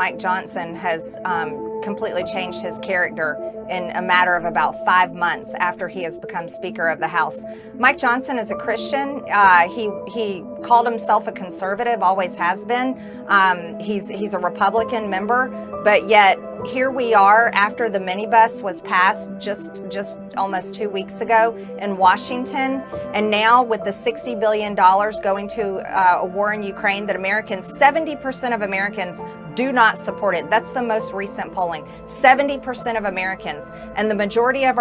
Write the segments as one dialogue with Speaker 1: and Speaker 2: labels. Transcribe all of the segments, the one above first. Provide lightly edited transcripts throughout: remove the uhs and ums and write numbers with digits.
Speaker 1: Mike Johnson has completely changed his character in a matter of about 5 months after he has become Speaker of the House. Mike Johnson is a Christian. He called himself a conservative, always has been. He's a Republican member, but yet here we are after the minibus was passed just almost 2 weeks ago in Washington, and now with the $60 billion going to a war in Ukraine that 70% of Americans do not support it. That's the most recent polling. 70% of Americans and the majority of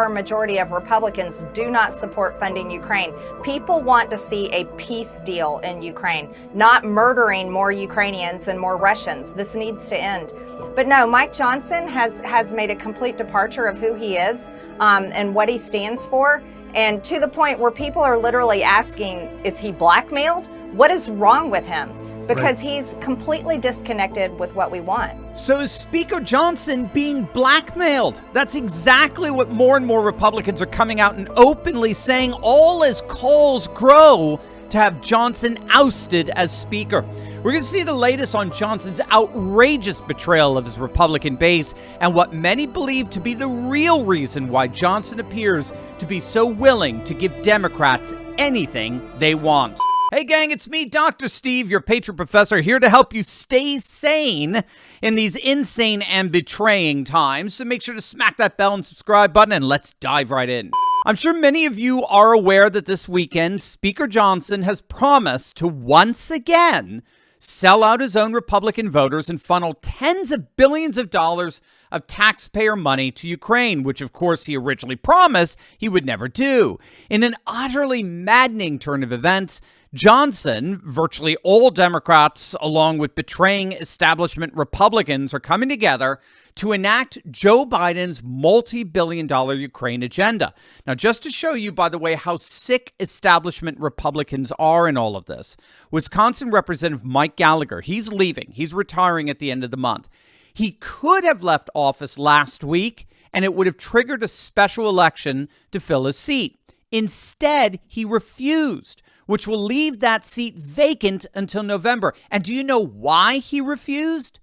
Speaker 1: Republicans do not support funding Ukraine. People want to see a peace deal in Ukraine, not murdering more Ukrainians and more Russians. This needs to end. But no, Mike Johnson has made a complete departure of who he is and what he stands for, and to the point where people are literally asking, is he blackmailed? What is wrong with him? Because he's completely disconnected with what we want.
Speaker 2: So is Speaker Johnson being blackmailed? That's exactly what more and more Republicans are coming out and openly saying, all as calls grow to have Johnson ousted as Speaker. We're going to see the latest on Johnson's outrageous betrayal of his Republican base and what many believe to be the real reason why Johnson appears to be so willing to give Democrats anything they want. Hey gang, it's me, Dr. Steve, your patron professor, here to help you stay sane in these insane and betraying times. So make sure to smack that bell and subscribe button and let's dive right in. I'm sure many of you are aware that this weekend, Speaker Johnson has promised to once again sell out his own Republican voters and funnel tens of billions of dollars of taxpayer money to Ukraine, which of course he originally promised he would never do. In an utterly maddening turn of events, Johnson, virtually all Democrats, along with betraying establishment Republicans, are coming together to enact Joe Biden's multi-billion-dollar Ukraine agenda. Now, just to show you, by the way, how sick establishment Republicans are in all of this, Wisconsin Representative Mike Gallagher, he's leaving. He's retiring at the end of the month. He could have left office last week, and it would have triggered a special election to fill his seat. Instead, he refused, which will leave that seat vacant until November. And do you know why he refused?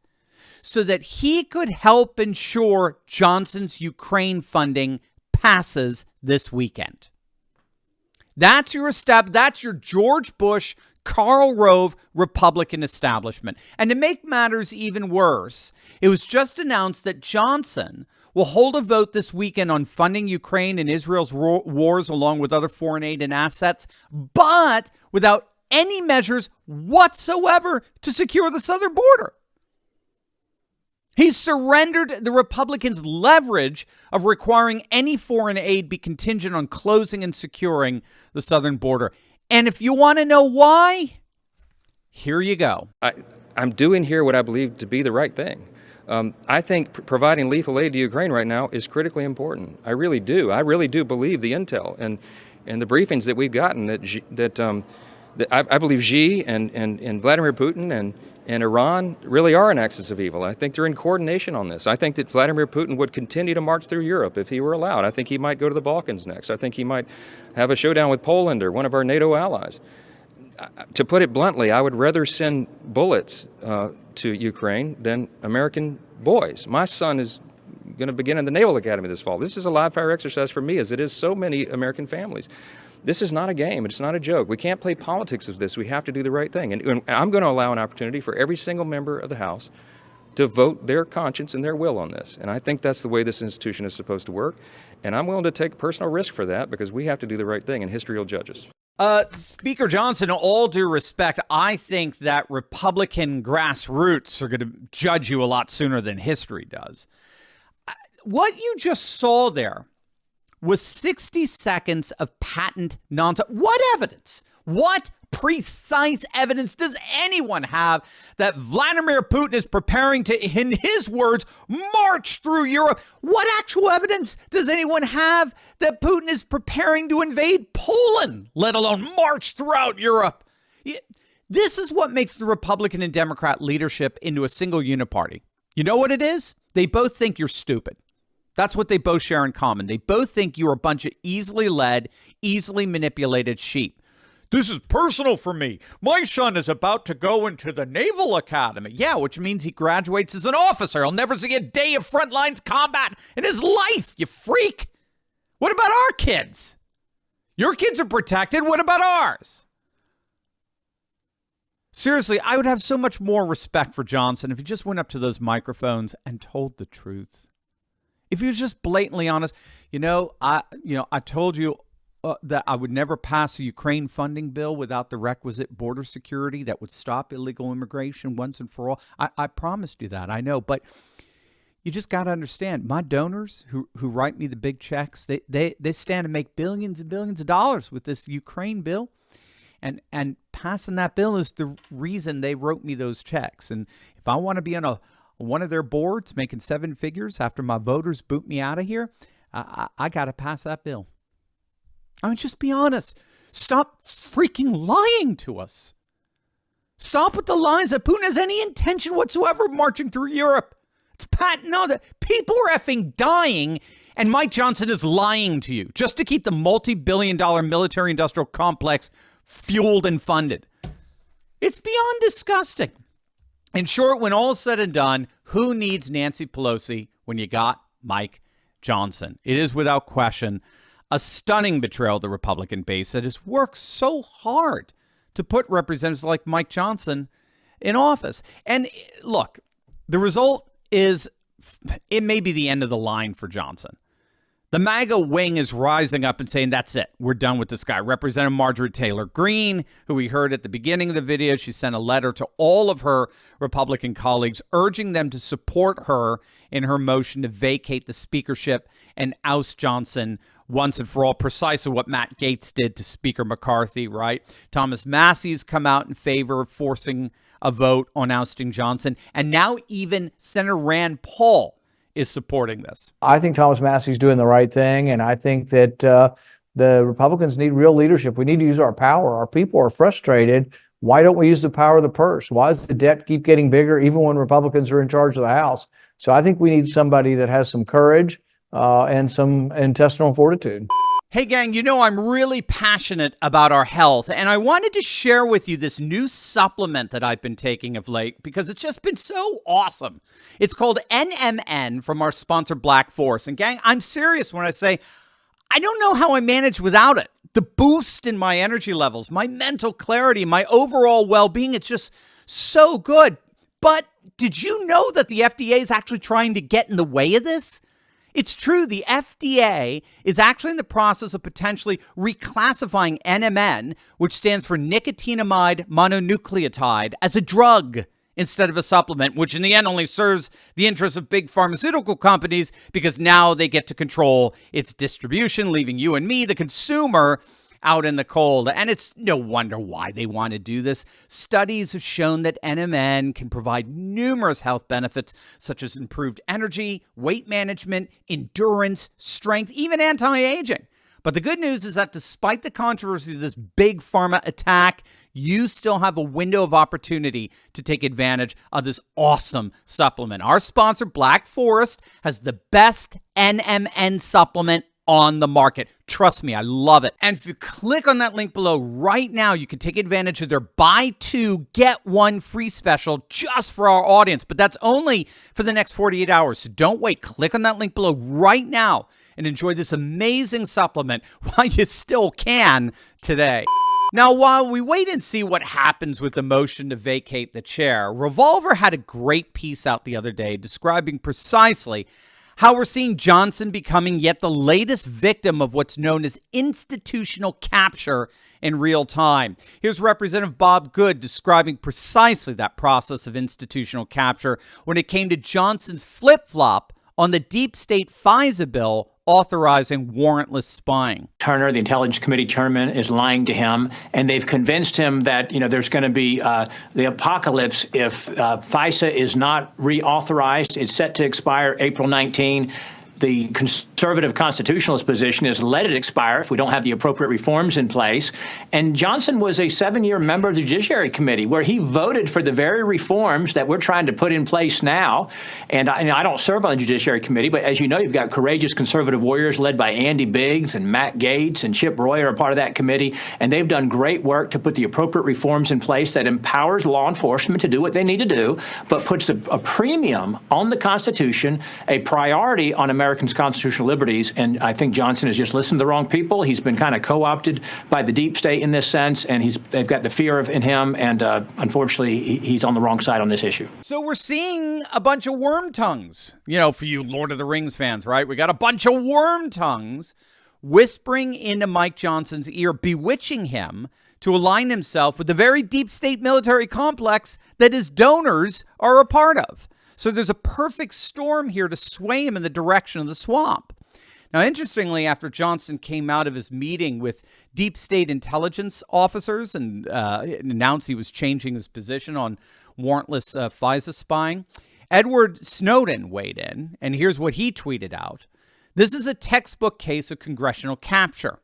Speaker 2: So that he could help ensure Johnson's Ukraine funding passes this weekend. That's your George Bush, Karl Rove Republican establishment. And to make matters even worse, it was just announced that Johnson will hold a vote this weekend on funding Ukraine and Israel's wars along with other foreign aid and assets, but without any measures whatsoever to secure the southern border. He's surrendered the Republicans' leverage of requiring any foreign aid be contingent on closing and securing the southern border. And if you want to know why, here you go.
Speaker 3: I'm doing here what I believe to be the right thing. I think providing lethal aid to Ukraine right now is critically important. I really do. I really do believe the intel and the briefings that we've gotten that I believe Xi and Vladimir Putin and Iran really are an axis of evil. I think they're in coordination on this. I think that Vladimir Putin would continue to march through Europe if he were allowed. I think he might go to the Balkans next. I think he might have a showdown with Poland or one of our NATO allies. To put it bluntly, I would rather send bullets to Ukraine than American boys. My son is going to begin in the Naval Academy this fall. This is a live fire exercise for me, as it is so many American families. This is not a game. It's not a joke. We can't play politics of this. We have to do the right thing. And I'm going to allow an opportunity for every single member of the House to vote their conscience and their will on this. And I think that's the way this institution is supposed to work. And I'm willing to take personal risk for that because we have to do the right thing, and history will judge us.
Speaker 2: Speaker Johnson, all due respect, I think that Republican grassroots are going to judge you a lot sooner than history does. What you just saw there was 60 seconds of patent nonsense. What evidence? What precise evidence does anyone have that Vladimir Putin is preparing to, in his words, march through Europe? What actual evidence does anyone have that Putin is preparing to invade Poland, let alone march throughout Europe? This is what makes the Republican and Democrat leadership into a single uniparty. You know what it is? They both think you're stupid. That's what they both share in common. They both think you're a bunch of easily led, easily manipulated sheep. This is personal for me. My son is about to go into the Naval Academy. Yeah, which means he graduates as an officer. He'll never see a day of frontlines combat in his life, you freak. What about our kids? Your kids are protected. What about ours? Seriously, I would have so much more respect for Johnson if he just went up to those microphones and told the truth. If he was just blatantly honest, I told you that I would never pass a Ukraine funding bill without the requisite border security that would stop illegal immigration once and for all. I promised you that, I know, but you just got to understand, my donors who write me the big checks, they stand to make billions and billions of dollars with this Ukraine bill. And passing that bill is the reason they wrote me those checks. And if I want to be on one of their boards making seven figures after my voters boot me out of here, I got to pass that bill. I mean, just be honest. Stop freaking lying to us. Stop with the lies that Putin has any intention whatsoever of marching through Europe. It's patent on that. People are effing dying, and Mike Johnson is lying to you just to keep the multi-billion-dollar military-industrial complex fueled and funded. It's beyond disgusting. In short, when all is said and done, who needs Nancy Pelosi when you got Mike Johnson? It is without question a stunning betrayal of the Republican base that has worked so hard to put representatives like Mike Johnson in office. And look, the result is it may be the end of the line for Johnson. The MAGA wing is rising up and saying, that's it. We're done with this guy. Representative Marjorie Taylor Greene, who we heard at the beginning of the video, she sent a letter to all of her Republican colleagues urging them to support her in her motion to vacate the speakership and oust Johnson once and for all, precisely what Matt Gaetz did to Speaker McCarthy, right? Thomas Massey's come out in favor of forcing a vote on ousting Johnson. And now even Senator Rand Paul is supporting this.
Speaker 4: I think Thomas Massey's doing the right thing, and I think that the Republicans need real leadership. We need to use our power. Our people are frustrated. Why don't we use the power of the purse? Why does the debt keep getting bigger even when Republicans are in charge of the House? So I think we need somebody that has some courage and some intestinal fortitude.
Speaker 2: Hey, gang, I'm really passionate about our health, and I wanted to share with you this new supplement that I've been taking of late because it's just been so awesome. It's called NMN from our sponsor, Black Forest. And, gang, I'm serious when I say I don't know how I manage without it. The boost in my energy levels, my mental clarity, my overall well-being, it's just so good. But did you know that the FDA is actually trying to get in the way of this? It's true. The FDA is actually in the process of potentially reclassifying NMN, which stands for nicotinamide mononucleotide, as a drug instead of a supplement, which in the end only serves the interests of big pharmaceutical companies because now they get to control its distribution, leaving you and me, the consumer, out in the cold. And it's no wonder why they want to do this. Studies have shown that NMN can provide numerous health benefits, such as improved energy, weight management, endurance, strength, even anti-aging. But the good news is that despite the controversy of this big pharma attack, you still have a window of opportunity to take advantage of this awesome supplement. Our sponsor, Black Forest, has the best NMN supplement on the market. Trust me, I love it. And if you click on that link below right now, you can take advantage of their buy two, get one free special just for our audience. But that's only for the next 48 hours. So don't wait. Click on that link below right now and enjoy this amazing supplement while you still can today. Now, while we wait and see what happens with the motion to vacate the chair, Revolver had a great piece out the other day describing precisely how we're seeing Johnson becoming yet the latest victim of what's known as institutional capture in real time. Here's Representative Bob Good describing precisely that process of institutional capture when it came to Johnson's flip-flop on the deep state FISA bill authorizing warrantless spying.
Speaker 5: Turner, the Intelligence Committee chairman, is lying to him, and they've convinced him that there's going to be the apocalypse if FISA is not reauthorized. It's set to expire April 19. the conservative constitutionalist position is let it expire if we don't have the appropriate reforms in place. And Johnson was a 7-year member of the Judiciary Committee, where he voted for the very reforms that we're trying to put in place now. And I don't serve on the Judiciary Committee, but as you know, you've got courageous conservative warriors led by Andy Biggs and Matt Gaetz and Chip Roy are a part of that committee. And they've done great work to put the appropriate reforms in place that empowers law enforcement to do what they need to do, but puts a premium on the Constitution, a priority on Americans' constitutional liberties. And I think Johnson has just listened to the wrong people. He's been kind of co-opted by the deep state in this sense, and they've got the fear in him. And unfortunately, he's on the wrong side on this issue.
Speaker 2: So we're seeing a bunch of worm tongues, for you Lord of the Rings fans, right? We got a bunch of worm tongues whispering into Mike Johnson's ear, bewitching him to align himself with the very deep state military complex that his donors are a part of. So there's a perfect storm here to sway him in the direction of the swamp. Now, interestingly, after Johnson came out of his meeting with deep state intelligence officers and announced he was changing his position on warrantless FISA spying, Edward Snowden weighed in, and here's what he tweeted out. This is a textbook case of congressional capture.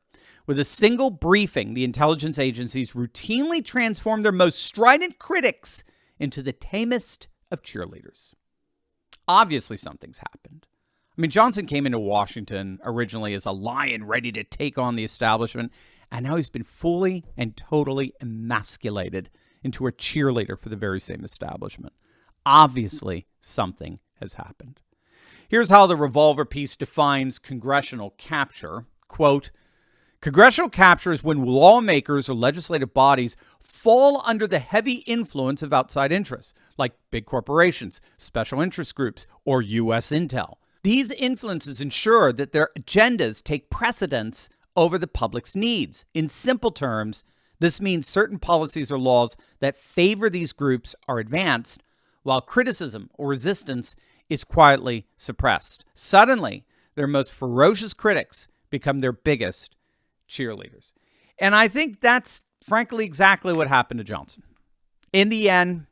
Speaker 2: With a single briefing, the intelligence agencies routinely transform their most strident critics into the tamest of cheerleaders. Obviously, something's happened. I mean, Johnson came into Washington originally as a lion ready to take on the establishment, and now he's been fully and totally emasculated into a cheerleader for the very same establishment. Obviously, something has happened. Here's how the Revolver piece defines congressional capture. Quote, congressional capture is when lawmakers or legislative bodies fall under the heavy influence of outside interests, like big corporations, special interest groups, or U.S. intel. These influences ensure that their agendas take precedence over the public's needs. In simple terms, this means certain policies or laws that favor these groups are advanced, while criticism or resistance is quietly suppressed. Suddenly, their most ferocious critics become their biggest cheerleaders. And I think that's frankly exactly what happened to Johnson. In the end,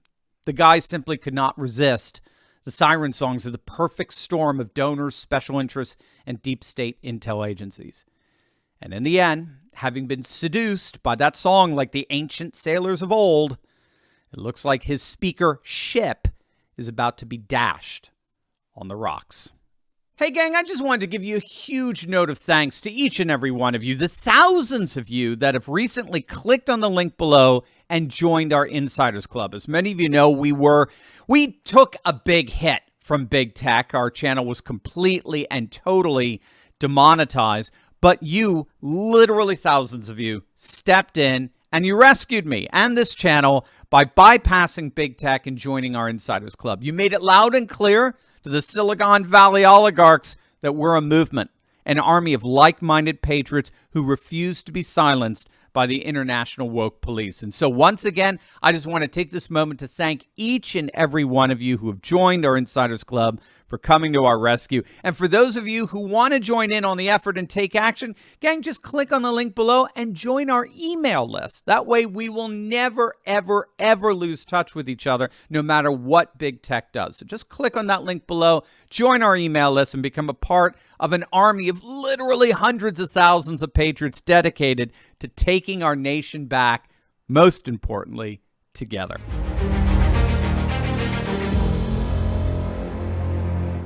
Speaker 2: the guy simply could not resist the siren songs of the perfect storm of donors, special interests, and deep state intel agencies. And in the end, having been seduced by that song like the ancient sailors of old, it looks like his speaker ship is about to be dashed on the rocks. Hey, gang, I just wanted to give you a huge note of thanks to each and every one of you, the thousands of you that have recently clicked on the link below and joined our Insiders Club. As many of you know, we took a big hit from big tech. Our channel was completely and totally demonetized, but you, literally thousands of you, stepped in and you rescued me and this channel by bypassing big tech and joining our Insiders Club. You made it loud and clear to the Silicon Valley oligarchs that we're a movement, an army of like-minded patriots who refuse to be silenced by the international woke police. And so once again, I just want to take this moment to thank each and every one of you who have joined our Insiders Club for coming to our rescue. And for those of you who want to join in on the effort and take action, gang, just click on the link below and join our email list. That way we will never, ever, ever lose touch with each other, no matter what big tech does. So just click on that link below, join our email list, and become a part of an army of literally hundreds of thousands of patriots dedicated to taking our nation back, most importantly, together.